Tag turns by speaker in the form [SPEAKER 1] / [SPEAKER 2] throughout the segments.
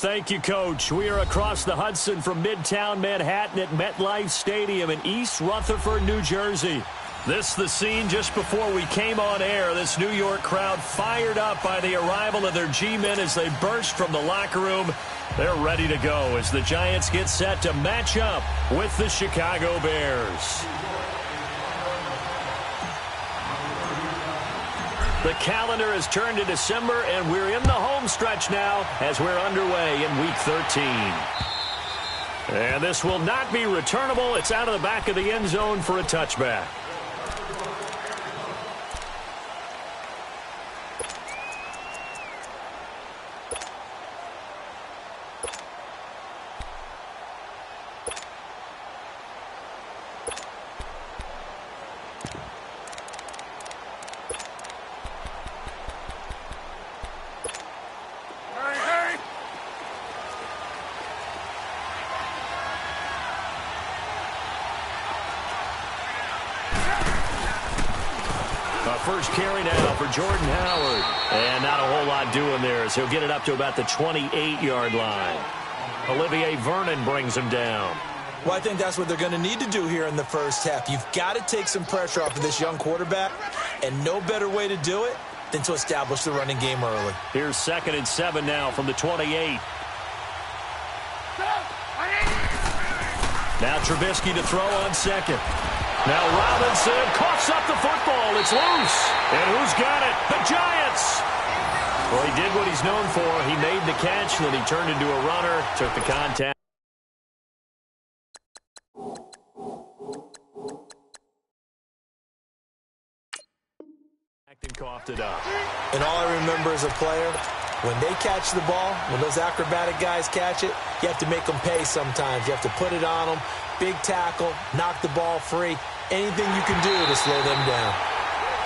[SPEAKER 1] Thank you, Coach. We are across the Hudson from Midtown Manhattan at MetLife Stadium in East Rutherford, New Jersey. This is the scene just before we came on air. This New York crowd fired up by the arrival of their G-men as they burst from the locker room. They're ready to go as the Giants get set to match up with the Chicago Bears. The calendar has turned to December, and we're in the home stretch now as we're underway in Week 13. And this will not be returnable. It's out of the back of the end zone for a touchback. First carry now for Jordan Howard. And not a whole lot doing there as he'll get it up to about the 28-yard line. Olivier Vernon brings him down.
[SPEAKER 2] Well, I think that's what they're going to need to do here in the first half. You've got to take some pressure off of this young quarterback, and no better way to do it than to establish the running game early.
[SPEAKER 1] Here's 2nd and 7 now from the 28. Now Trubisky to throw on second. Now Robinson coughs up the football. It's loose. And who's got it? The Giants. Well, he did what he's known for. He made the catch, and then he turned into a runner, took the contact. And coughed it up.
[SPEAKER 2] And all I remember as a player, when they catch the ball, when those acrobatic guys catch it, you have to make them pay sometimes. You have to put it on them. Big tackle, knock the ball free. Anything you can do to slow them down.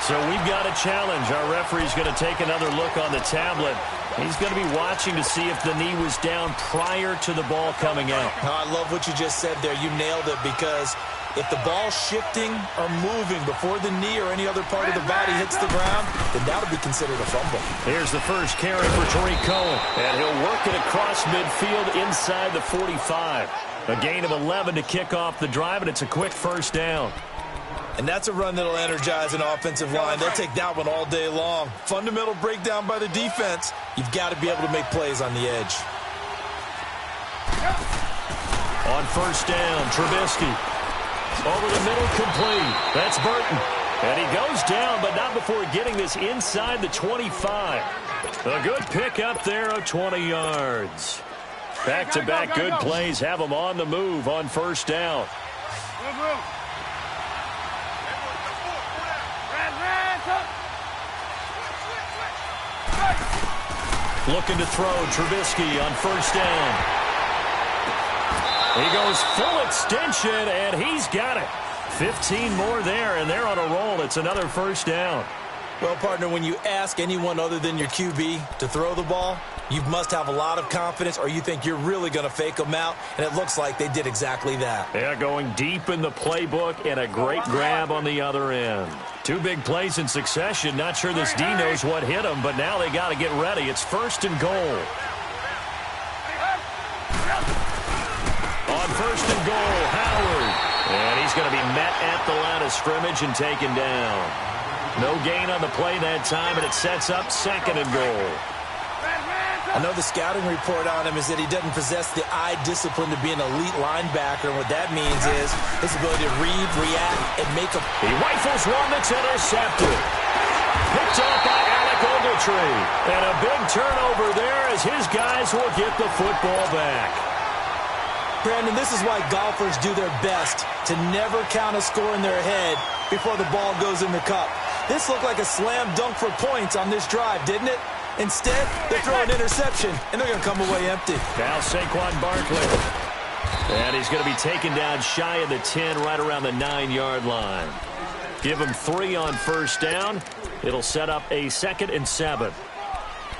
[SPEAKER 1] So we've got a challenge. Our referee's going to take another look on the tablet. He's going to be watching to see if the knee was down prior to the ball coming out.
[SPEAKER 2] I love what you just said there. You nailed it, because if the ball's shifting or moving before the knee or any other part of the body hits the ground, then that'll be considered a fumble.
[SPEAKER 1] Here's the first carry for Tariq Cohen. And he'll work it across midfield inside the 45. A gain of 11 to kick off the drive, and it's a quick first down.
[SPEAKER 2] And that's a run that'll energize an offensive line. They'll take that one all day long. Fundamental breakdown by the defense. You've got to be able to make plays on the edge.
[SPEAKER 1] On first down, Trubisky. Over the middle, complete. That's Burton. And he goes down, but not before getting this inside the 25. A good pick up there of 20 yards. Back-to-back good plays have them on the move on first down. Looking to throw, Trubisky on first down. He goes full extension, and he's got it. 15 more there, and they're on a roll. It's another first down.
[SPEAKER 2] Well, partner, when you ask anyone other than your QB to throw the ball, you must have a lot of confidence, or you think you're really going to fake them out, and it looks like they did exactly that.
[SPEAKER 1] Yeah, going deep in the playbook, and a great grab on the other end. Two big plays in succession. Not sure this D knows what hit him, but now they got to get ready. It's first and goal. On first and goal, Howard. And he's going to be met at the line of scrimmage and taken down. No gain on the play that time, and it sets up 2nd and goal.
[SPEAKER 2] I know the scouting report on him is that he doesn't possess the eye discipline to be an elite linebacker, and what that means is his ability to read, react, and make a...
[SPEAKER 1] He rifles one that's intercepted. Picked off by Alec Ogletree. And a big turnover there as his guys will get the football back.
[SPEAKER 2] Brandon, this is why golfers do their best to never count a score in their head before the ball goes in the cup. This looked like a slam dunk for points on this drive, didn't it? Instead, they throw an interception, and they're going to come away empty.
[SPEAKER 1] Now Saquon Barkley. And he's going to be taken down shy of the 10, right around the 9-yard line. Give him 3 on first down. It'll set up a 2nd and 7.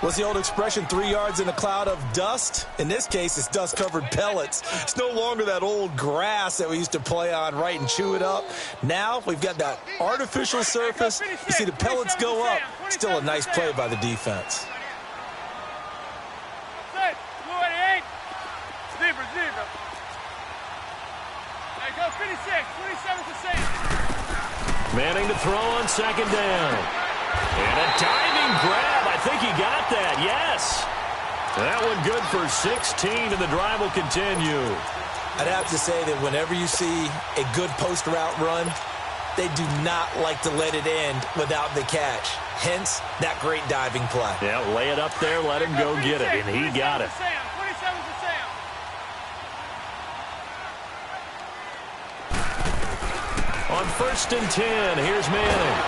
[SPEAKER 2] What's the old expression, 3 yards in a cloud of dust? In this case, it's dust-covered pellets. It's no longer that old grass that we used to play on, right, and chew it up. Now we've got that artificial surface. You see the pellets go up. Still a nice play by the defense.
[SPEAKER 1] Manning to throw on second down. And a diving grab. I think he got that. Yes. That one good for 16, and the drive will continue.
[SPEAKER 2] I'd have to say that whenever you see a good post route run, they do not like to let it end without the catch. Hence, that great diving play.
[SPEAKER 1] Yeah, lay it up there, let him go get it, and he got it. On 1st and 10, here's Manning.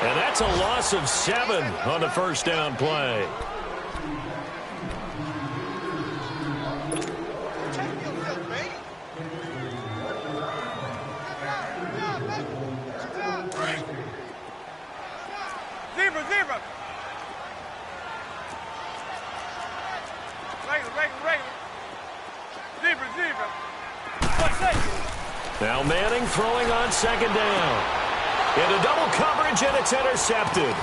[SPEAKER 1] And that's a loss of 7 on the first down play.
[SPEAKER 3] Zebra. Zebra.
[SPEAKER 1] Now Manning throwing on second down. Into double coverage, and it's intercepted.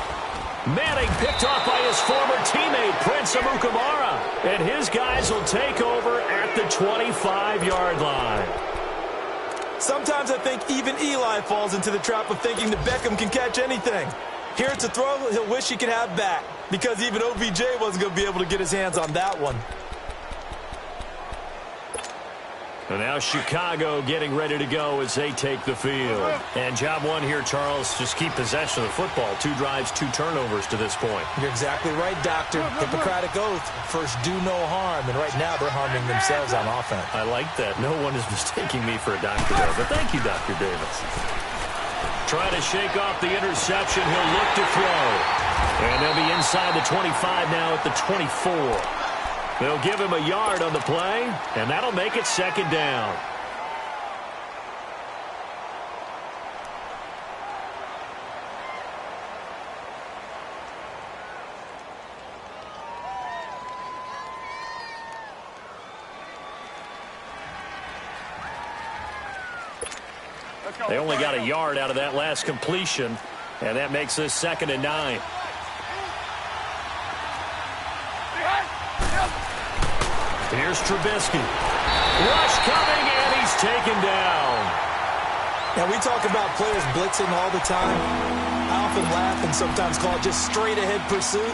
[SPEAKER 1] Manning picked off by his former teammate, Prince Amukamara. And his guys will take over at the 25-yard line.
[SPEAKER 2] Sometimes I think even Eli falls into the trap of thinking that Beckham can catch anything. Here it's a throw he'll wish he could have back, because even OBJ wasn't going to be able to get his hands on that one.
[SPEAKER 1] And now Chicago getting ready to go as they take the field. And job one here, Charles, just keep possession of the football. 2 drives, 2 turnovers to this point.
[SPEAKER 2] You're exactly right, Doctor. Hippocratic oath. First, do no harm. And right now, they're harming themselves on offense.
[SPEAKER 1] I like that. No one is mistaking me for a doctor there. But thank you, Dr. Davis. Trying to shake off the interception. He'll look to throw. And they'll be inside the 25 now at the 24. They'll give him a yard on the play, and that'll make it second down. They only got a yard out of that last completion, and that makes this 2nd and 9. Here's Trubisky. Rush coming, and he's taken down.
[SPEAKER 2] Now, we talk about players blitzing all the time. I often laugh and sometimes call it just straight-ahead pursuit.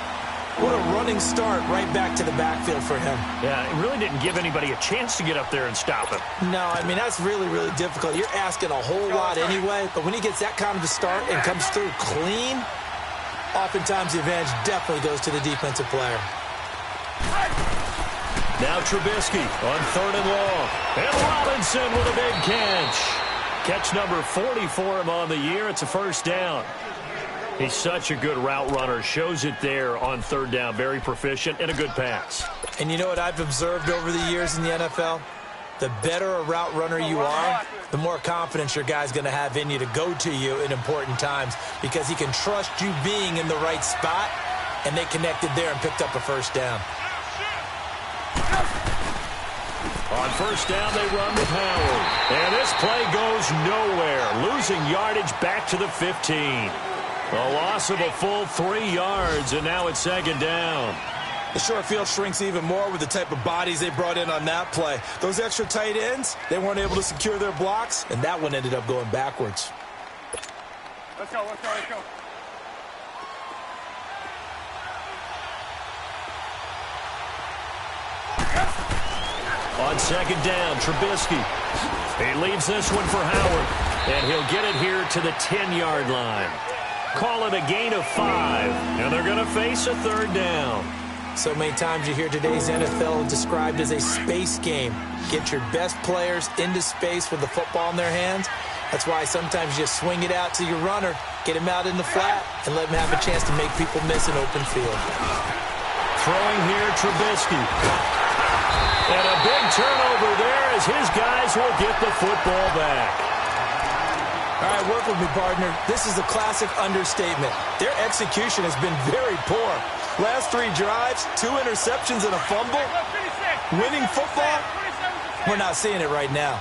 [SPEAKER 2] What a running start right back to the backfield for him.
[SPEAKER 1] Yeah, it really didn't give anybody a chance to get up there and stop him.
[SPEAKER 2] No, I mean, that's really, really difficult. You're asking a whole lot anyway, but when he gets that kind of a start and comes through clean, oftentimes the advantage definitely goes to the defensive player.
[SPEAKER 1] Now Trubisky on 3rd and long. And Robinson with a big catch. Catch number 40 for him on the year. It's a first down. He's such a good route runner. Shows it there on 3rd down. Very proficient and a good pass.
[SPEAKER 2] And you know what I've observed over the years in the NFL? The better a route runner you are, the more confidence your guy's going to have in you to go to you in important times, because he can trust you being in the right spot, and they connected there and picked up a first down.
[SPEAKER 1] On first down, they run with Howard. And this play goes nowhere. Losing yardage back to the 15. A loss of a full 3 yards, and now it's 2nd down.
[SPEAKER 2] The short field shrinks even more with the type of bodies they brought in on that play. Those extra tight ends, they weren't able to secure their blocks, and that one ended up going backwards.
[SPEAKER 3] Let's go.
[SPEAKER 1] On 2nd down, Trubisky. He leaves this one for Howard, and he'll get it here to the 10-yard line. Call it a gain of 5, and they're going to face a 3rd down.
[SPEAKER 2] So many times you hear today's NFL described as a space game. Get your best players into space with the football in their hands. That's why sometimes you just swing it out to your runner, get him out in the flat, and let him have a chance to make people miss an open field.
[SPEAKER 1] Throwing here, Trubisky. And a big turnover there as his guys will get the football back.
[SPEAKER 2] All right, work with me, partner. This is a classic understatement. Their execution has been very poor. Last 3 drives, 2 interceptions and a fumble. Winning football? We're not seeing it right now.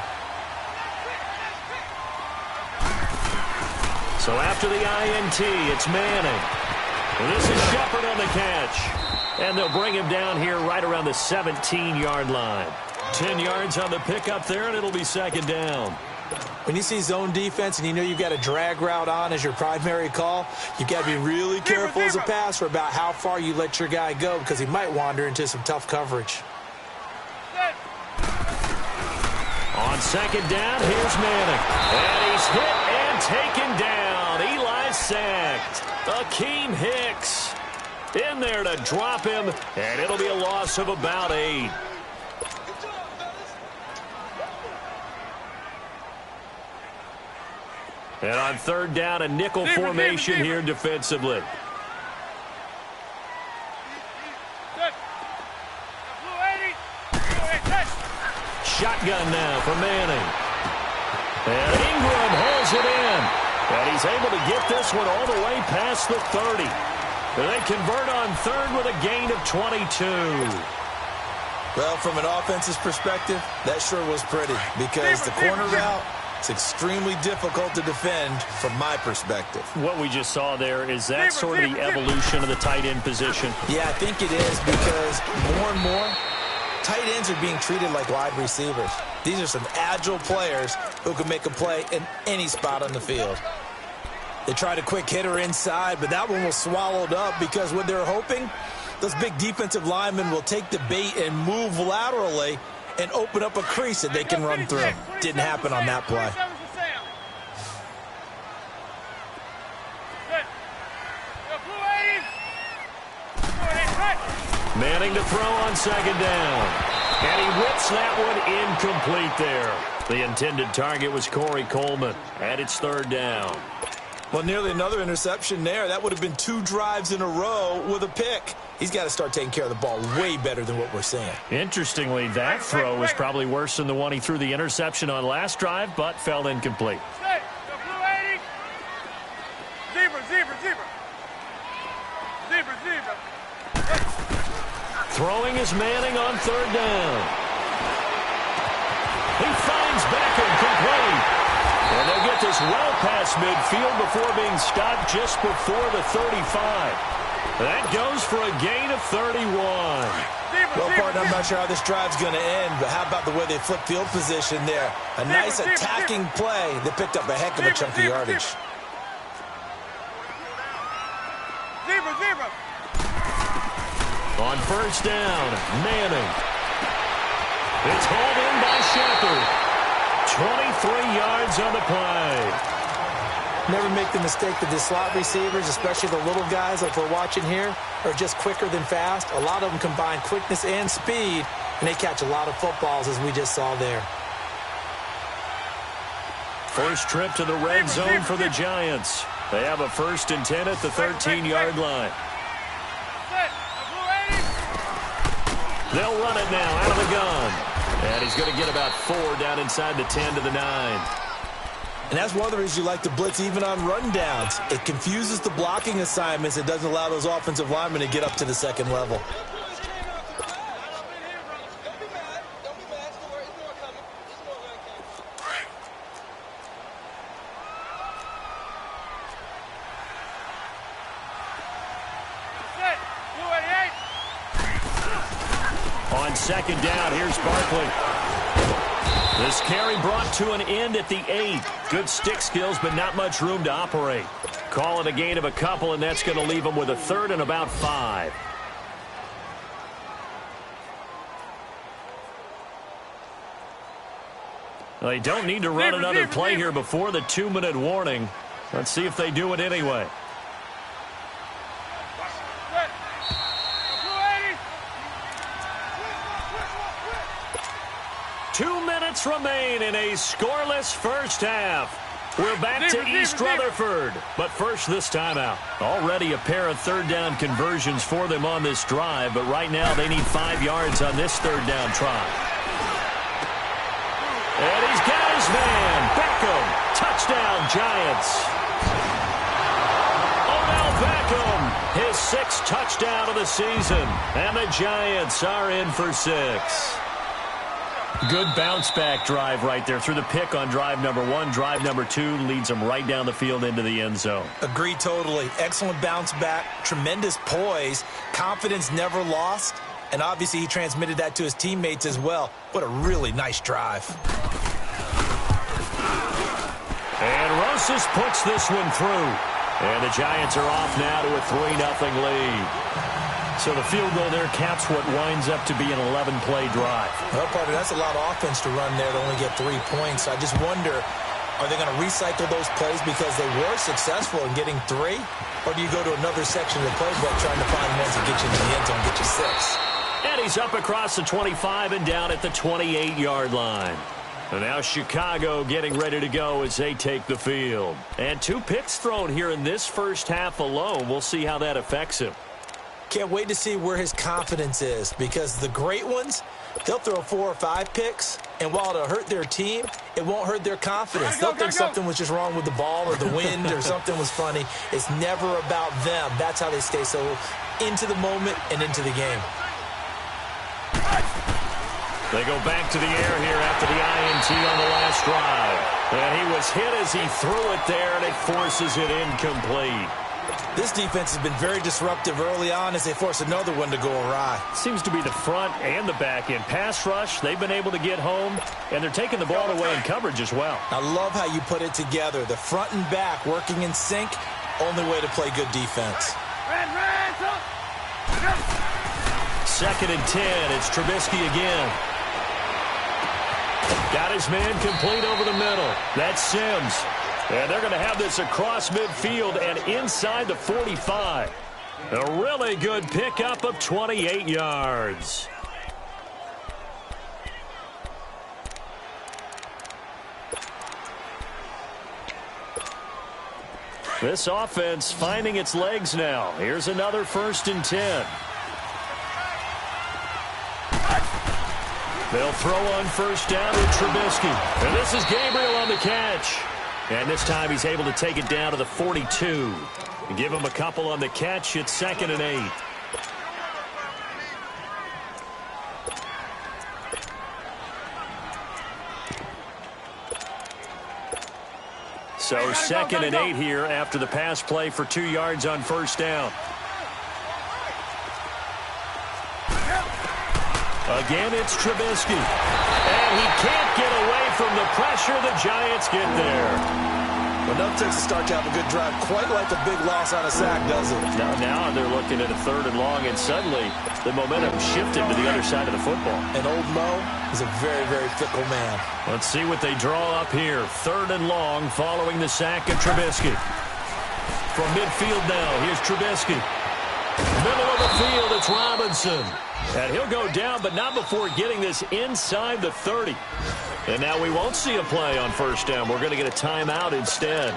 [SPEAKER 1] So after the INT, it's Manning. And this is Shepard on the catch. And they'll bring him down here right around the 17-yard line. 10 yards on the pickup there, and it'll be second down.
[SPEAKER 2] When you see zone defense and you know you've got a drag route on as your primary call, you've got to be really careful as a passer about how far you let your guy go because he might wander into some tough coverage.
[SPEAKER 1] On second down, here's Manning. And he's hit and taken down. Eli sacked. Akeem Hicks in there to drop him, and it'll be a loss of about 8. And on third down, a nickel formation here defensively. Shotgun now for Manning. And Ingram holds it in. And he's able to get this one all the way past the 30. And they convert on third with a gain of 22.
[SPEAKER 2] Well, from an offense's perspective, that sure was pretty because the corner route, it's extremely difficult to defend from my perspective.
[SPEAKER 1] What we just saw there, is that sort of the evolution of the tight end position?
[SPEAKER 2] Yeah, I think it is because more and more, tight ends are being treated like wide receivers. These are some agile players who can make a play in any spot on the field. They tried a quick hitter inside, but that one was swallowed up because what they're hoping, those big defensive linemen will take the bait and move laterally and open up a crease that they can run through. Didn't happen on that play.
[SPEAKER 1] Manning to throw on second down. And he whips that one incomplete there. The intended target was Corey Coleman. And it's third down.
[SPEAKER 2] Well, nearly another interception there. That would have been 2 drives in a row with a pick. He's got to start taking care of the ball way better than what we're seeing.
[SPEAKER 1] Interestingly, that throw was probably worse than the one he threw the interception on last drive, but fell incomplete. Throwing is Manning on third down. He finds Beckham complete. And they'll get this well past midfield before being stopped just before the 35. That goes for a gain of 31.
[SPEAKER 2] Well, partner, I'm not sure how this drive's going to end, but how about the way they flip field position there? A nice attacking play that picked up a heck of a chunk of yardage.
[SPEAKER 1] On first down, Manning. It's hauled in by Shepard. 23 yards on the play.
[SPEAKER 2] Never make the mistake that the slot receivers, especially the little guys like we're watching here, are just quicker than fast. A lot of them combine quickness and speed, and they catch a lot of footballs, as we just saw there.
[SPEAKER 1] First trip to the red zone for the Giants. They have a 1st and 10 at the 13-yard line. They'll run it now out of the gun. And he's going to get about 4 down inside the 10 to the 9.
[SPEAKER 2] And that's one of the reasons you like to blitz even on rundowns. It confuses the blocking assignments. It doesn't allow those offensive linemen to get up to the second level.
[SPEAKER 1] On second down, here's Barkley. This carry brought to an end at the 8. Good stick skills, but not much room to operate. Call it a gain of a couple, and that's going to leave them with a 3rd and about 5. Well, they don't need to run another play here before the 2-minute warning. Let's see if they do it anyway. Remain in a scoreless first half. We're back to East Rutherford, but first this timeout. Already a pair of third down conversions for them on this drive, but right now they need 5 yards on this third down try. And he's got his man, Beckham. Touchdown, Giants. Odell Beckham, his 6th touchdown of the season, and the Giants are in for 6. Good bounce-back drive right there through the pick on drive number 1. Drive number 2 leads them right down the field into the end zone.
[SPEAKER 2] Agreed totally. Excellent bounce back, tremendous poise, confidence never lost, And obviously he transmitted that to his teammates as well. What a really nice drive.
[SPEAKER 1] And Rosas puts this one through. And the Giants are off now to a 3-0 lead. So the field goal there caps what winds up to be an 11-play drive.
[SPEAKER 2] Well, partner, that's a lot of offense to run there to only get 3 points. I just wonder, are they going to recycle those plays because they were successful in getting 3? Or do you go to another section of the playbook trying to find ones that get you in the end zone, get you 6?
[SPEAKER 1] And he's up across the 25 and down at the 28-yard line. And now Chicago getting ready to go as they take the field. And 2 picks thrown here in this first half alone. We'll see how that affects him.
[SPEAKER 2] Can't wait to see where his confidence is, because the great ones, they'll throw 4 or 5 picks, and while it'll hurt their team, it won't hurt their confidence. They'll think something was just wrong with the ball or the wind or something was funny. It's never about them. That's how they stay so into the moment and into the game.
[SPEAKER 1] They go back to the air here after the INT on the last drive. And he was hit as he threw it there, and it forces it incomplete.
[SPEAKER 2] This defense has been very disruptive early on as they force another one to go awry.
[SPEAKER 1] Seems to be the front and the back end. Pass rush, they've been able to get home, and they're taking the ball away in coverage as well.
[SPEAKER 2] I love how you put it together. The front and back working in sync, only way to play good defense.
[SPEAKER 1] Second and 10, it's Trubisky again. Got his man complete over the middle. That's Sims. And they're going to have this across midfield and inside the 45. A really good pickup of 28 yards. This offense finding its legs now. Here's another 1st and 10. They'll throw on 1st down with Trubisky. And this is Gabriel on the catch. And this time he's able to take it down to the 42. And give him a couple on the catch. It's 2nd and 8. So 2nd and 8 here after the pass play for 2 yards on 1st down. Again, it's Trubisky. And he can't get away from the pressure. The Giants get there.
[SPEAKER 2] Enough takes to start to have a good drive. Quite like a big loss on a sack, does it?
[SPEAKER 1] Now they're looking at a 3rd and long, and suddenly the momentum shifted to the other side of the football.
[SPEAKER 2] And old Mo is a very, very fickle man.
[SPEAKER 1] Let's see what they draw up here. 3rd and long following the sack of Trubisky. From midfield now, here's Trubisky. Middle of the field, it's Robinson. And he'll go down, but not before getting this inside the 30. And now we won't see a play on 1st down. We're going to get a timeout instead,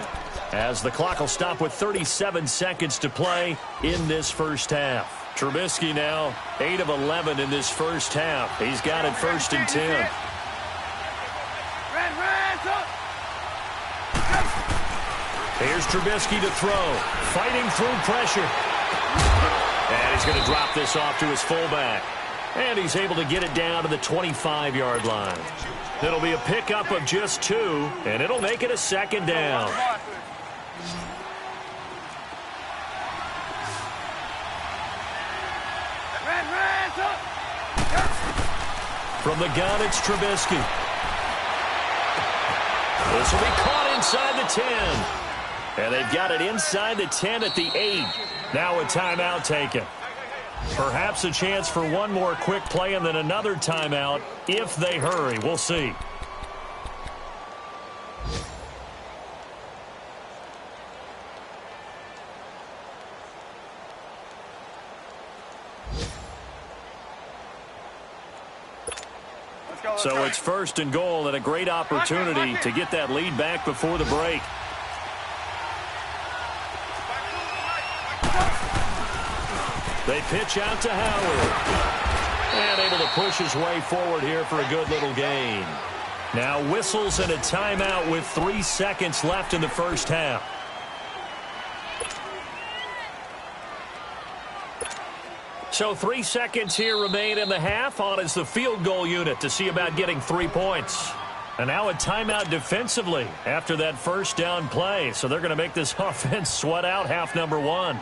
[SPEAKER 1] as the clock will stop with 37 seconds to play in this first half. Trubisky now 8 of 11 in this first half. He's got it 1st and 10. Here's Trubisky to throw, fighting through pressure. And he's going to drop this off to his fullback. And he's able to get it down to the 25-yard line. It'll be a pickup of just 2, and it'll make it a 2nd down. From the gun, it's Trubisky. This will be caught inside the 10. And they've got it inside the 10 at the 8. Now a timeout taken. Perhaps a chance for one more quick play and then another timeout if they hurry. We'll see. So it's 1st and goal and a great opportunity to get that lead back before the break. They pitch out to Howard. And able to push his way forward here for a good little gain. Now whistles and a timeout with 3 seconds left in the first half. So 3 seconds here remain in the half. On is the field goal unit to see about getting 3 points. And now a timeout defensively after that 1st down play. So they're going to make this offense sweat out half number 1.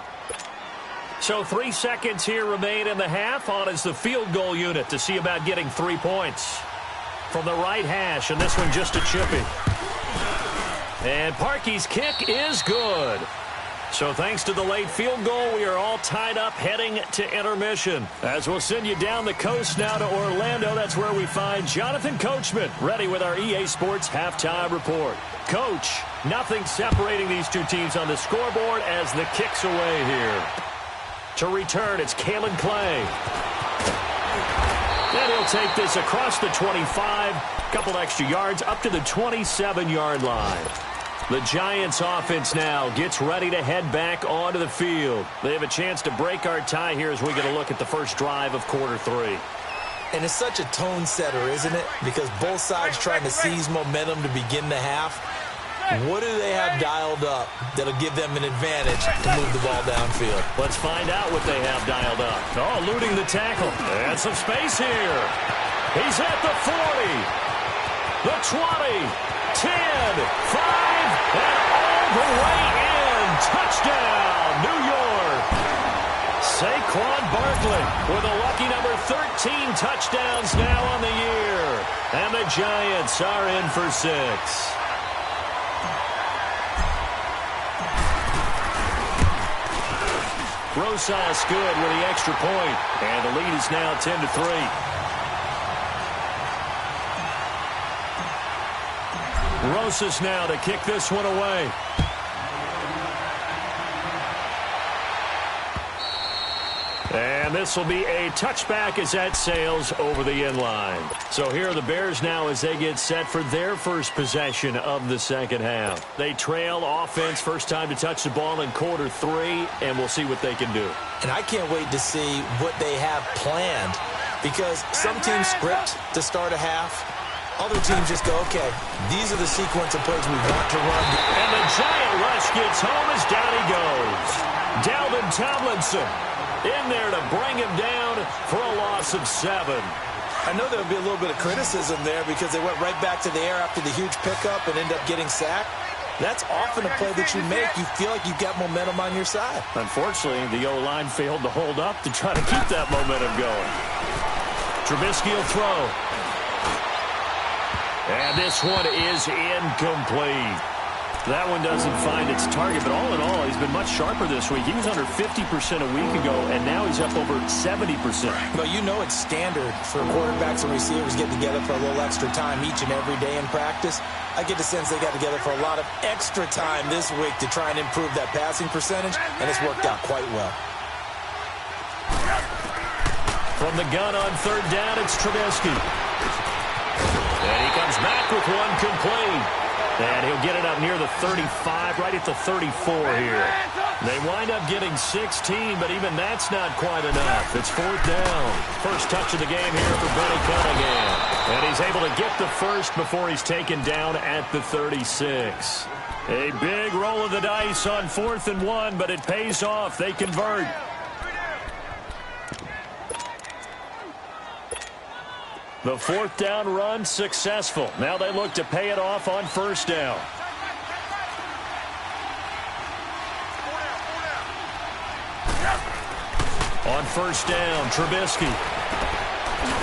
[SPEAKER 1] So 3 seconds here remain in the half. On is the field goal unit to see about getting 3 points. From the right hash, and this one just a chippy. And Parkey's kick is good. So thanks to the late field goal, we are all tied up heading to intermission. As we'll send you down the coast now to Orlando, that's where we find Jonathan Coachman ready with our EA Sports Halftime Report. Coach, nothing separating these two teams on the scoreboard as the kick's away here. To return, it's Kalen Clay. And he'll take this across the 25, couple extra yards, up to the 27-yard line. The Giants offense now gets ready to head back onto the field. They have a chance to break our tie here as we get a look at the first drive of quarter 3.
[SPEAKER 2] And it's such a tone setter, isn't it? Because both sides trying to seize momentum to begin the half. What do they have dialed up that'll give them an advantage to move the ball downfield?
[SPEAKER 1] Let's find out what they have dialed up. Oh, eluding the tackle. And some space here. He's at the 40, the 20, 10, 5, and all the way in. Touchdown, New York. Saquon Barkley with a lucky number 13 touchdowns now on the year. And the Giants are in for 6. Rosas good with the extra point. And the lead is now 10-3. Rosas now to kick this one away. And this will be a touchback as that sails over the end line. So here are the Bears now as they get set for their first possession of the second half. They trail offense, first time to touch the ball in quarter 3, and we'll see what they can do.
[SPEAKER 2] And I can't wait to see what they have planned, because some teams script to start a half. Other teams just go, okay, these are the sequence of plays we want to run.
[SPEAKER 1] And the giant rush gets home as down he goes. Dalvin Tomlinson in there to bring him down for a loss of 7.
[SPEAKER 2] I know there'll be a little bit of criticism there because they went right back to the air after the huge pickup and end up getting sacked. That's often a play that you make. You feel like you've got momentum on your side.
[SPEAKER 1] Unfortunately, the O-line failed to hold up to try to keep that momentum going. Trubisky will throw. And this one is incomplete. That one doesn't find its target, but all in all, he's been much sharper this week. He was under 50% a week ago, and now he's up over 70%.
[SPEAKER 2] Well, you know it's standard for quarterbacks and receivers getting together for a little extra time each and every day in practice. I get the sense they got together for a lot of extra time this week to try and improve that passing percentage, and it's worked out quite well.
[SPEAKER 1] From the gun on third down, it's Trubisky. And he comes back with one complete. And he'll get it up near the 35, right at the 34 here. They wind up getting 16, but even that's not quite enough. It's fourth down. First touch of the game here for Benny Cunningham. And he's able to get the first before he's taken down at the 36. A big roll of the dice on 4th and 1, but it pays off. They convert. The fourth down run successful. Now they look to pay it off on first down. On first down, Trubisky.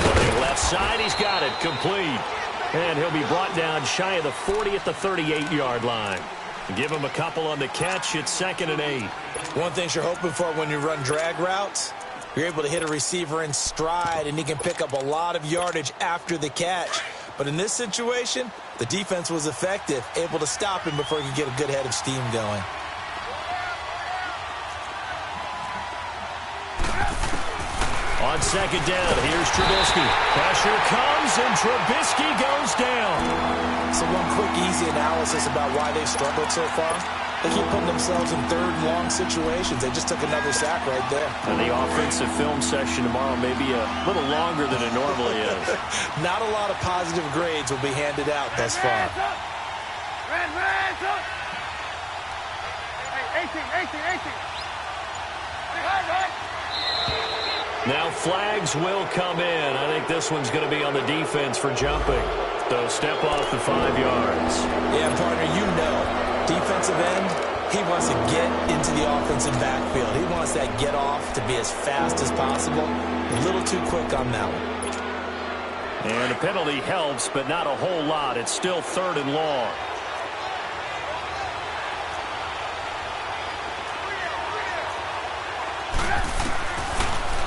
[SPEAKER 1] Looking left side, he's got it complete. And he'll be brought down shy of the 40 at the 38-yard line. Give him a couple on the catch. It's 2nd and 8.
[SPEAKER 2] One thing you're hoping for when you run drag routes, you're able to hit a receiver in stride, and he can pick up a lot of yardage after the catch. But in this situation, the defense was effective, able to stop him before he could get a good head of steam going.
[SPEAKER 1] On second down, here's Trubisky. Pressure comes, and Trubisky goes down.
[SPEAKER 2] So one quick, easy analysis about why they've struggled so far. They keep putting themselves in third and long situations. They just took another sack right there.
[SPEAKER 1] And the offensive film session tomorrow may be a little longer than it normally is.
[SPEAKER 2] Not a lot of positive grades will be handed out thus far.
[SPEAKER 3] 18.
[SPEAKER 1] Now flags will come in. I think this one's going to be on the defense for jumping. So step off the 5 yards.
[SPEAKER 2] Yeah, partner, you know, defensive end, He wants to get into the offensive backfield. He wants that get off to be as fast as possible. A little too quick on that one.
[SPEAKER 1] And a penalty helps, but not a whole lot. It's still 3rd and long.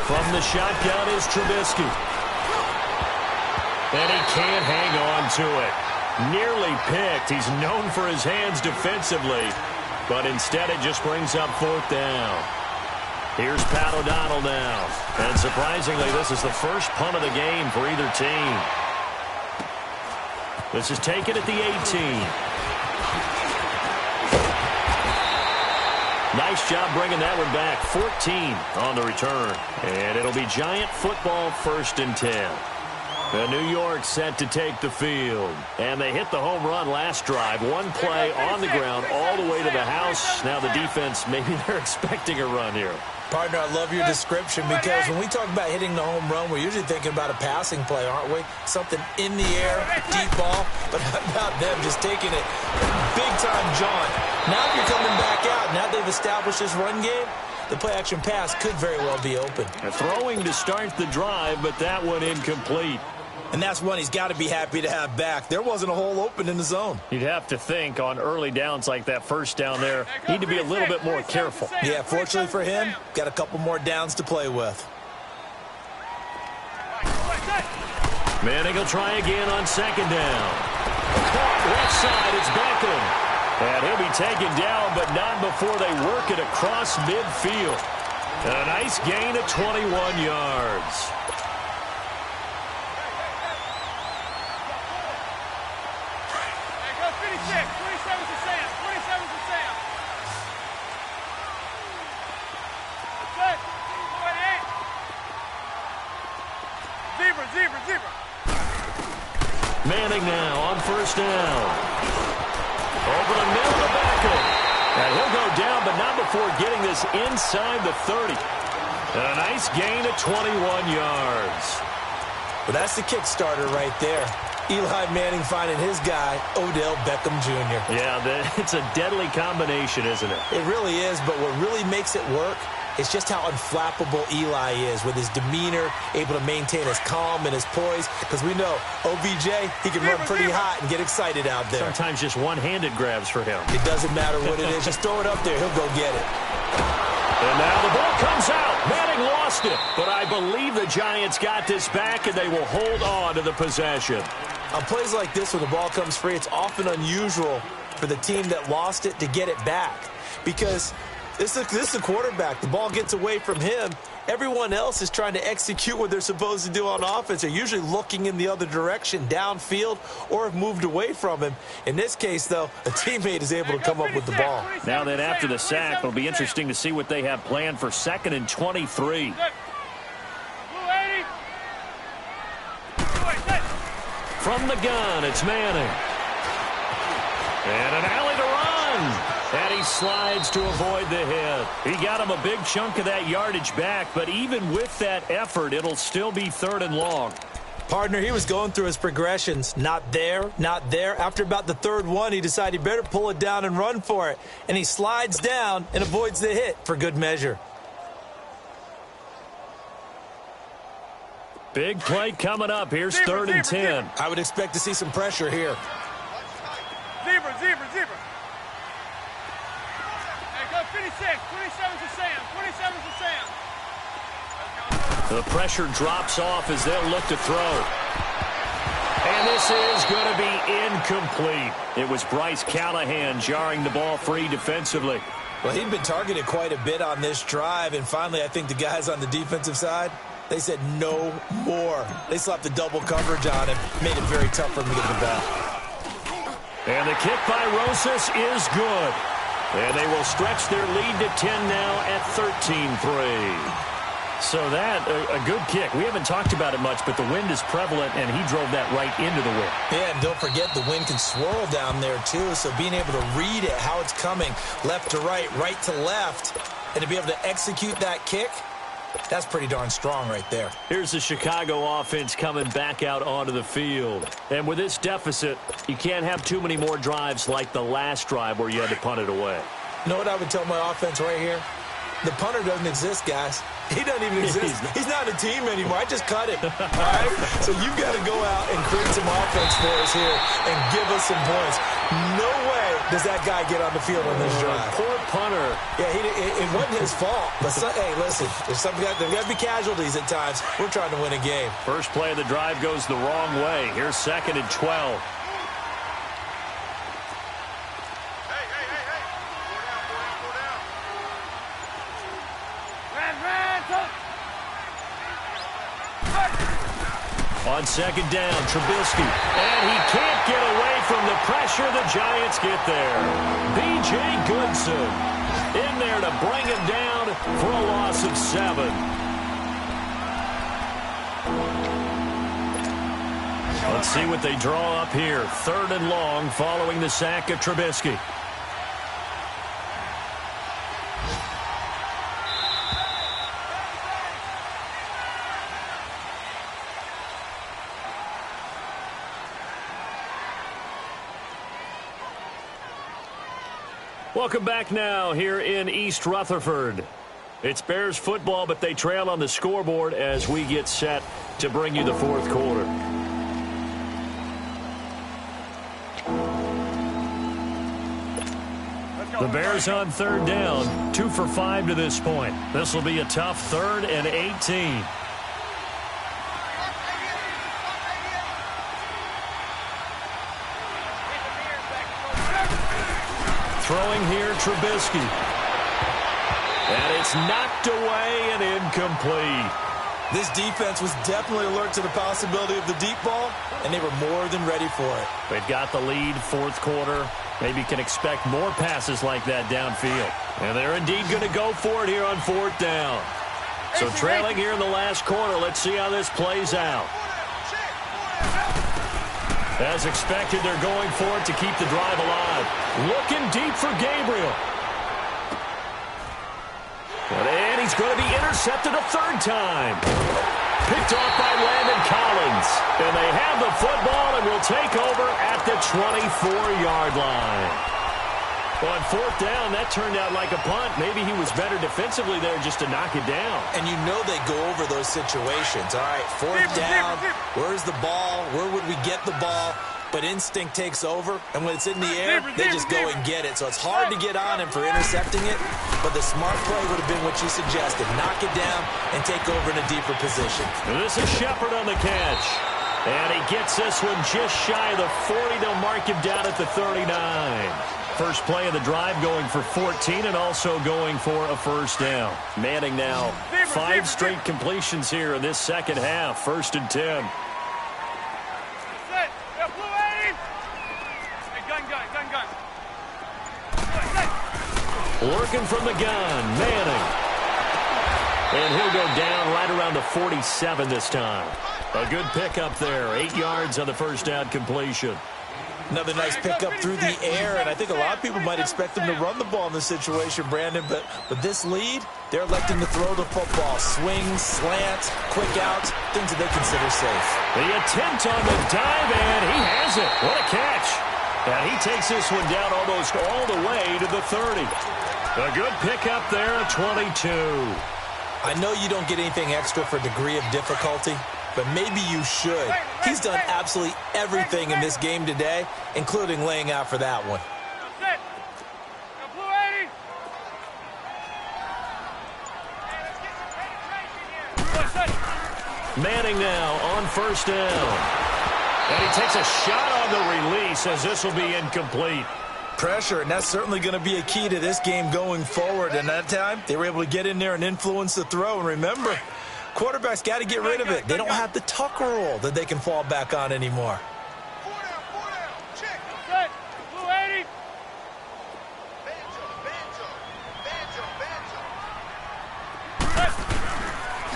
[SPEAKER 1] From the shotgun is Trubisky. And he can't hang on to it. Nearly picked. He's known for his hands defensively, but instead it just brings up 4th down. Here's Pat O'Donnell now. And surprisingly, this is the first punt of the game for either team. This is taken at the 18. Nice job bringing that one back. 14 on the return. And it'll be Giant football, 1st and 10. The New York set to take the field. And they hit the home run last drive. One play on the ground all the way to the house. Now the defense, maybe they're expecting a run here.
[SPEAKER 2] Partner, I love your description because when we talk about hitting the home run, we're usually thinking about a passing play, aren't we? Something in the air, deep ball. But how about them just taking it big-time jaunt? Now if you're coming back out, now they've established this run game, the play-action pass could very well be open.
[SPEAKER 1] Throwing to start the drive, but that one incomplete.
[SPEAKER 2] And that's one he's got to be happy to have back. There wasn't a hole open in the zone.
[SPEAKER 1] You'd have to think on early downs like that first down there, need to be a little bit more careful.
[SPEAKER 2] Yeah, fortunately for him, got a couple more downs to play with.
[SPEAKER 1] Manning will try again on 2nd down. Caught left side, it's Beckham. And he'll be taken down, but not before they work it across midfield. A nice gain of 21 yards. Manning now on 1st down. Over the middle to Beckham. And he'll go down, but not before getting this inside the 30. And a nice gain of 21 yards.
[SPEAKER 2] Well, that's the kick starter right there. Eli Manning finding his guy, Odell Beckham Jr.
[SPEAKER 1] Yeah, it's a deadly combination, isn't it?
[SPEAKER 2] It really is, but what really makes it work is just how unflappable Eli is with his demeanor, able to maintain his calm and his poise. Because we know OBJ, he can run pretty hot and get excited out there.
[SPEAKER 1] Sometimes just one-handed grabs for him.
[SPEAKER 2] It doesn't matter what it is. Just throw it up there. He'll go get it.
[SPEAKER 1] And now the ball comes out. Manning lost it. But I believe the Giants got this back, and they will hold on to the possession.
[SPEAKER 2] On plays like this, when the ball comes free, it's often unusual for the team that lost it to get it back. Because this is the quarterback. The ball gets away from him. Everyone else is trying to execute what they're supposed to do on offense. They're usually looking in the other direction, downfield, or have moved away from him. In this case, though, a teammate is able to come up with the ball.
[SPEAKER 1] Now then, after the sack, it'll be interesting to see what they have planned for 2nd and 23. From the gun, it's Manning. And an alley to run. And he slides to avoid the hit. He got him a big chunk of that yardage back, but even with that effort, it'll still be 3rd and long.
[SPEAKER 2] Partner, he was going through his progressions. Not there, not there. After about the 3rd one, he decided he better pull it down and run for it. And he slides down and avoids the hit for good measure.
[SPEAKER 1] Big play coming up. Here's 3rd and 10.
[SPEAKER 2] I would expect to see some pressure here.
[SPEAKER 3] Zebra. Hey, go 56. 27 to Sam. 27 to Sam.
[SPEAKER 1] The pressure drops off as they'll look to throw. And this is going to be incomplete. It was Bryce Callahan jarring the ball free defensively.
[SPEAKER 2] Well, he'd been targeted quite a bit on this drive, and finally I think the guys on the defensive side, they said no more. They slapped the double coverage on him, made it very tough for him to get the ball.
[SPEAKER 1] And the kick by Rosas is good. And they will stretch their lead to 10 now at 13-3. So that, a good kick. We haven't talked about it much, but the wind is prevalent, and he drove that right into the wind.
[SPEAKER 2] Yeah, and don't forget the wind can swirl down there, too. So being able to read it, how it's coming, left to right to left, and to be able to execute that kick, that's pretty darn strong right there.
[SPEAKER 1] Here's the Chicago offense coming back out onto the field. And with this deficit, you can't have too many more drives like the last drive where you had to punt it away.
[SPEAKER 2] You know what I would tell my offense right here? The punter doesn't exist, guys. He doesn't even exist. He's not a team anymore. I just cut him. All right? So you've got to go out and create some offense for us here and give us some points. No way does that guy get on the field on this drive.
[SPEAKER 1] Poor punter.
[SPEAKER 2] Yeah, it wasn't his fault. But, hey, listen, there's got to be casualties at times. We're trying to win a game.
[SPEAKER 1] First play of the drive goes the wrong way. Here's 2nd and 12. On 2nd down, Trubisky. And he can't get away from the pressure. The Giants get there. B.J. Goodson in there to bring him down for a loss of 7. Let's see what they draw up here. 3rd and long following the sack of Trubisky. Welcome back now here in East Rutherford. It's Bears football, but they trail on the scoreboard as we get set to bring you the 4th quarter. The Bears on 3rd down, 2 for 5 to this point. This will be a tough 3rd and 18. Throwing here, Trubisky. And it's knocked away and incomplete.
[SPEAKER 2] This defense was definitely alert to the possibility of the deep ball, and they were more than ready for it.
[SPEAKER 1] They've got the lead, 4th quarter. Maybe can expect more passes like that downfield. And they're indeed going to go for it here on 4th down. So trailing here in the last quarter. Let's see how this plays out. As expected, they're going for it to keep the drive alive. Looking deep for Gabriel. And he's going to be intercepted a 3rd time. Picked off by Landon Collins. And they have the football and will take over at the 24-yard line. On 4th down, that turned out like a punt. Maybe he was better defensively there just to knock it down.
[SPEAKER 2] And you know they go over those situations. All right, 4th down, where's the ball? Where would we get the ball? But instinct takes over, and when it's in the air, they just go and get it. So it's hard to get on him for intercepting it, but the smart play would have been what you suggested. Knock it down and take over in a deeper position.
[SPEAKER 1] And this is Shepard on the catch. And he gets this one just shy of the 40. They'll mark him down at the 39. First play of the drive going for 14 and also going for a 1st down. Manning now 5 straight completions here in this 2nd half. 1st and 10. Working from the gun, Manning. And he'll go down right around the 47 this time. A good pickup there. 8 yards on the 1st down completion.
[SPEAKER 2] Another nice pickup through the air, and I think a lot of people might expect them to run the ball in this situation, Brandon, but with this lead, they're electing to throw the football. Swings, slants, quick outs, things that they consider safe.
[SPEAKER 1] The attempt on the dive, and he has it. What a catch. And he takes this one down almost all the way to the 30. A good pickup there at 22.
[SPEAKER 2] I know you don't get anything extra for degree of difficulty, but maybe you should. He's done absolutely everything in this game today, including laying out for that one.
[SPEAKER 1] Manning now on 1st down. And he takes a shot on the release as this will be incomplete.
[SPEAKER 2] Pressure, and that's certainly going to be a key to this game going forward. And that time, they were able to get in there and influence the throw. And remember, quarterbacks got to get rid of it. They don't have the Tucker rule that they can fall back on anymore.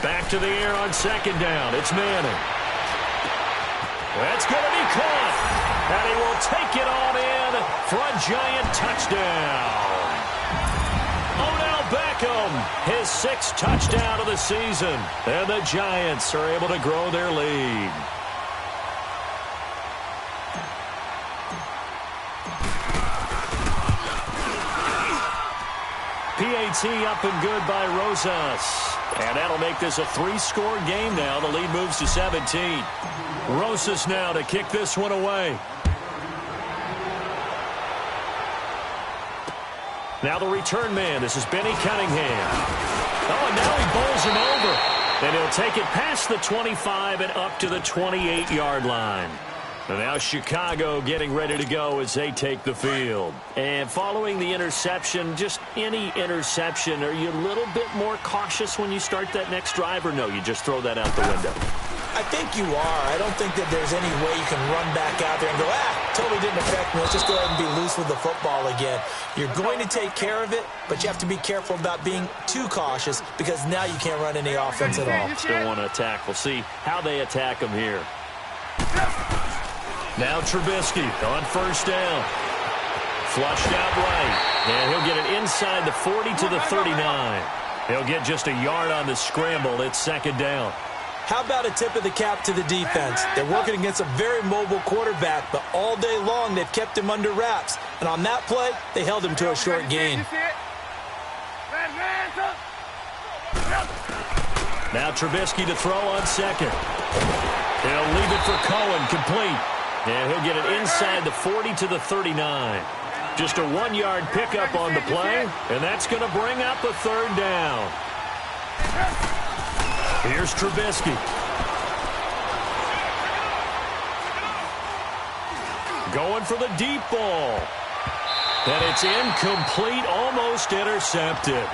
[SPEAKER 1] Back to the air on 2nd down. It's Manning. That's going to be caught. And he will take it on in for a Giant touchdown. Odell Beckham, his 6th touchdown of the season. And the Giants are able to grow their lead. tee up and good by Rosas. And that'll make this a 3-score game now. The lead moves to 17. Rosas now to kick this one away. Now the return man. This is Benny Cunningham. Oh, and now he bowls him over. And he'll take it past the 25 and up to the 28-yard line. And now Chicago getting ready to go as they take the field. And following the interception, just any interception, are you a little bit more cautious when you start that next drive, or no, you just throw that out the window?
[SPEAKER 2] I think you are. I don't think that there's any way you can run back out there and go, totally didn't affect me. Let's just go ahead and be loose with the football again. You're going to take care of it, but you have to be careful about being too cautious because now you can't run any offense at all.
[SPEAKER 1] Still want to attack. We'll see how they attack him here. Now Trubisky on first down. Flushed out right. And he'll get it inside the 40 to the 39. He'll get just a yard on the scramble. It's second down.
[SPEAKER 2] How about a tip of the cap to the defense? They're working against a very mobile quarterback, but all day long they've kept him under wraps. And on that play, they held him to a short gain.
[SPEAKER 1] Now Trubisky to throw on second. He'll leave it for Cohen, complete. And he'll get it inside the 40 to the 39. Just a 1-yard pickup on the play, and that's going to bring up a third down. Here's Trubisky. Going for the deep ball. And it's incomplete, almost intercepted.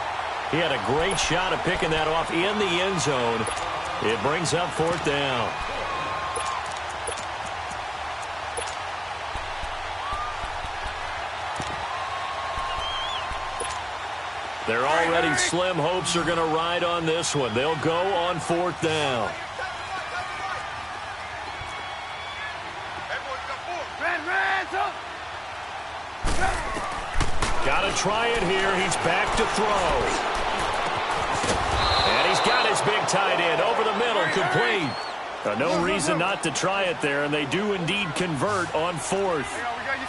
[SPEAKER 1] He had a great shot at picking that off in the end zone. It brings up fourth down. Their already slim hopes are going to ride on this one. They'll go on fourth down. Got to try it here. He's back to throw. And he's got his big tight end over the middle, complete. No reason not to try it there, and they do indeed convert on fourth.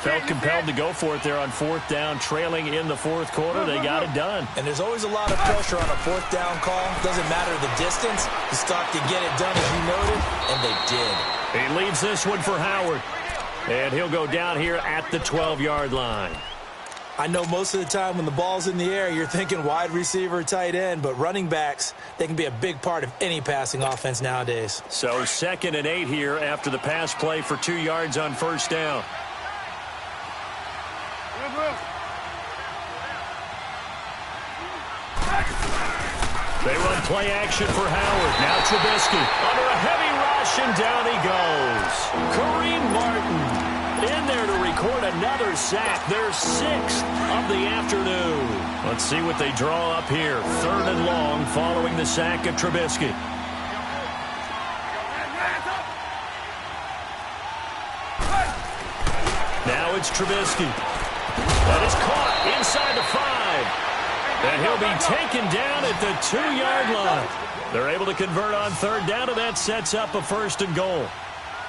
[SPEAKER 1] Felt compelled to go for it there on fourth down, trailing in the fourth quarter. They got it done.
[SPEAKER 2] And there's always a lot of pressure on a fourth down call. Doesn't matter the distance. You stop to get it done, as you noted, and they did.
[SPEAKER 1] He leaves this one for Howard. And he'll go down here at the 12-yard line.
[SPEAKER 2] I know most of the time when the ball's in the air, you're thinking wide receiver, tight end, but running backs, they can be a big part of any passing offense nowadays.
[SPEAKER 1] So 2nd and 8 here after the pass play for 2 yards on first down. They run play action for Howard. Now Trubisky under a heavy rush, and down he goes. Kareem Martin in there to record another sack. Their 6th of the afternoon. Let's see what they draw up here. 3rd and long following the sack of Trubisky. Now it's Trubisky. That is caught inside the 5. And he'll be taken down at the 2-yard line. They're able to convert on third down, and that sets up a 1st and goal.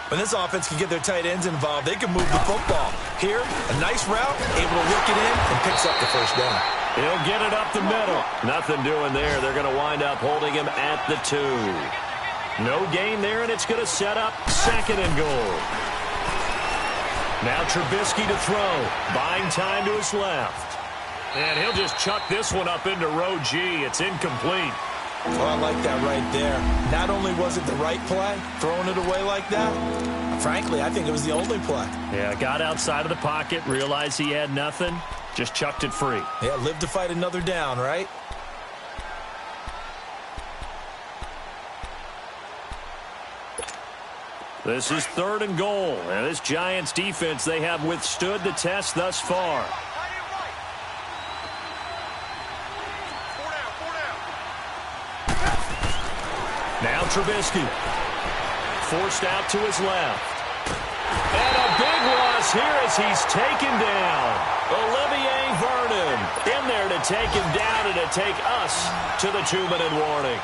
[SPEAKER 2] When this offense can get their tight ends involved, they can move the football. Here, a nice route, able to work it in, and picks up the 1st down.
[SPEAKER 1] He'll get it up the middle. Nothing doing there. They're going to wind up holding him at the 2. No gain there, and it's going to set up 2nd and goal. Now Trubisky to throw. Buying time to his left. And he'll just chuck this one up into row G. It's incomplete.
[SPEAKER 2] Well, I like that right there. Not only was it the right play, throwing it away like that, frankly, I think it was the only play.
[SPEAKER 1] Yeah, got outside of the pocket, realized he had nothing, just chucked it free.
[SPEAKER 2] Yeah, live to fight another down, right?
[SPEAKER 1] This is 3rd and goal. And this Giants defense, they have withstood the test thus far. Now Trubisky. Forced out to his left. And a big loss here as he's taken down. Olivier Vernon in there to take him down and to take us to the 2-minute warning.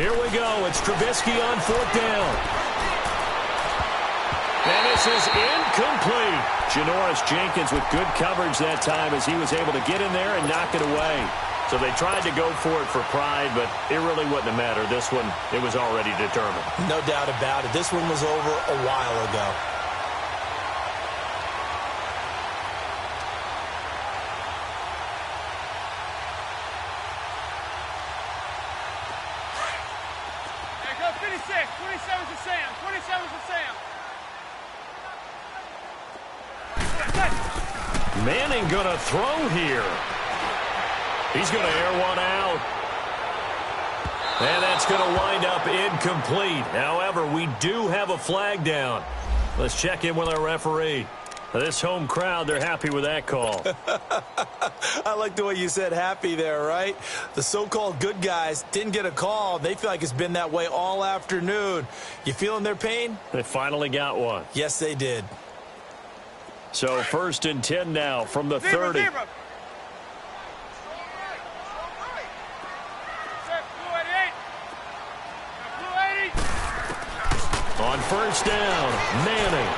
[SPEAKER 1] Here we go. It's Trubisky on 4th down. And this is incomplete. Janoris Jenkins with good coverage that time as he was able to get in there and knock it away. So they tried to go for it for pride, but it really wouldn't have mattered. This one, it was already determined.
[SPEAKER 2] No doubt about it. This one was over a while ago.
[SPEAKER 3] There you go, 56. 27 to Sam. 27 to Sam.
[SPEAKER 1] Manning gonna throw here. He's gonna air one out. And that's gonna wind up incomplete. However, we do have a flag down. Let's check in with our referee. This home crowd, they're happy with that call.
[SPEAKER 2] I like the way you said happy there, right? The so-called good guys didn't get a call. They feel like it's been that way all afternoon. You feeling their pain?
[SPEAKER 1] They finally got one.
[SPEAKER 2] Yes, they did.
[SPEAKER 1] So 1st and 10 now from the 30.
[SPEAKER 3] Zebra.
[SPEAKER 1] On 1st down, Manning.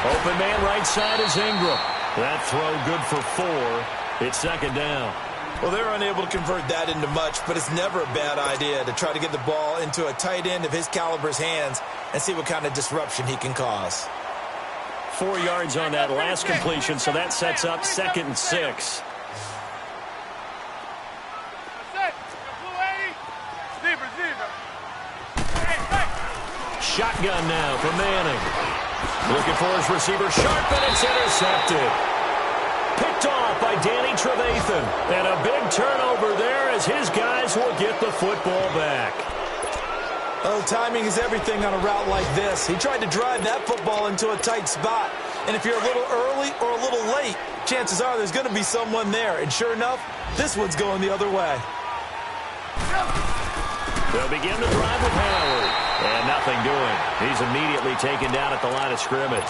[SPEAKER 1] Open man right side is Ingram. That throw good for 4. It's 2nd down.
[SPEAKER 2] Well, they're unable to convert that into much, but it's never a bad idea to try to get the ball into a tight end of his caliber's hands and see what kind of disruption he can cause.
[SPEAKER 1] 4 yards on that last completion, so that sets up 2nd and 6. Shotgun now for Manning. Looking for his receiver, Sharp, and it's intercepted. Picked off by Danny Trevathan. And a big turnover there as his guys will get the football back.
[SPEAKER 2] Oh, timing is everything on a route like this. He tried to drive that football into a tight spot. And if you're a little early or a little late, chances are there's going to be someone there. And sure enough, this one's going the other way.
[SPEAKER 1] They'll begin the drive with Howard. And nothing doing. He's immediately taken down at the line of scrimmage.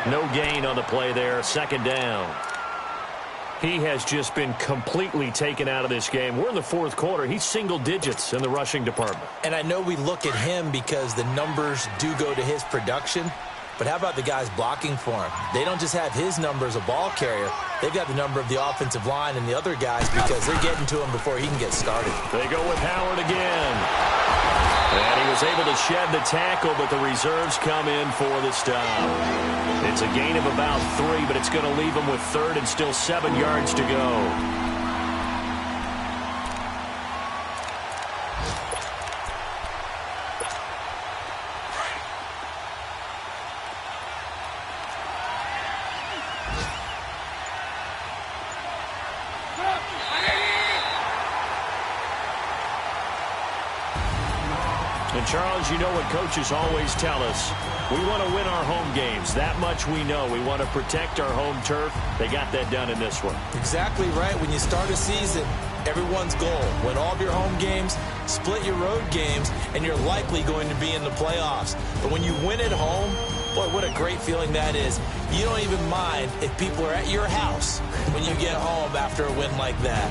[SPEAKER 1] No gain on the play there. 2nd down. He has just been completely taken out of this game. We're in the 4th quarter. He's single digits in the rushing department.
[SPEAKER 2] And I know we look at him because the numbers do go to his production. But how about the guys blocking for him? They don't just have his number as a ball carrier. They've got the number of the offensive line and the other guys because they're getting to him before he can get started.
[SPEAKER 1] They go with Howard again. And he was able to shed the tackle, but the reserves come in for the stop. It's a gain of about 3, but it's going to leave him with 3rd and still 7 yards to go. And, Charles, you know what coaches always tell us. We want to win our home games. That much we know. We want to protect our home turf. They got that done in this one.
[SPEAKER 2] Exactly right. When you start a season, everyone's goal. Win all of your home games, split your road games, and you're likely going to be in the playoffs. But when you win at home, boy, what a great feeling that is. You don't even mind if people are at your house when you get home after a win like that.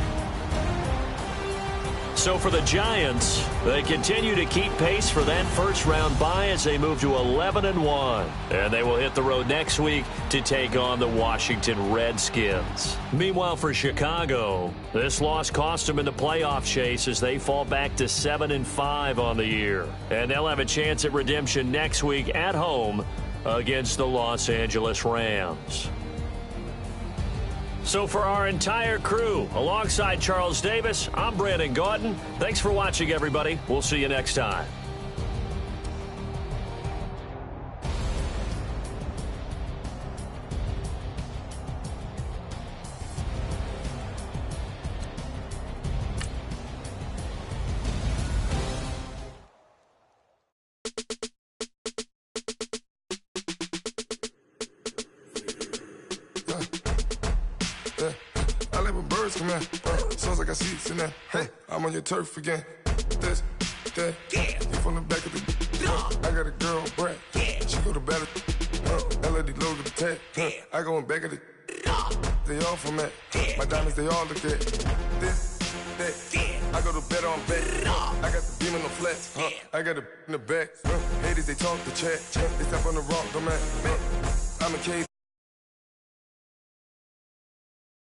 [SPEAKER 1] So for the Giants, they continue to keep pace for that first-round bye as they move to 11-1. And they will hit the road next week to take on the Washington Redskins. Meanwhile, for Chicago, this loss cost them in the playoff chase as they fall back to 7-5 on the year. And they'll have a chance at redemption next week at home against the Los Angeles Rams. So for our entire crew, alongside Charles Davis, I'm Brandon Gaudin. Thanks for watching, everybody. We'll see you next time.
[SPEAKER 4] Come here, sounds like I see it's in there. Hey, I'm on your turf again. This, that, you from the back of the. I got a girl, Brad. She go to battle. LED logo the tag. I go in back of the. They all from that. My diamonds, they all look at. This, that. I go to bed on bed. I got the beam in the flex. I got it in the back. Haters, they talk the chat. They step on the rock, don't man. I'm a cave.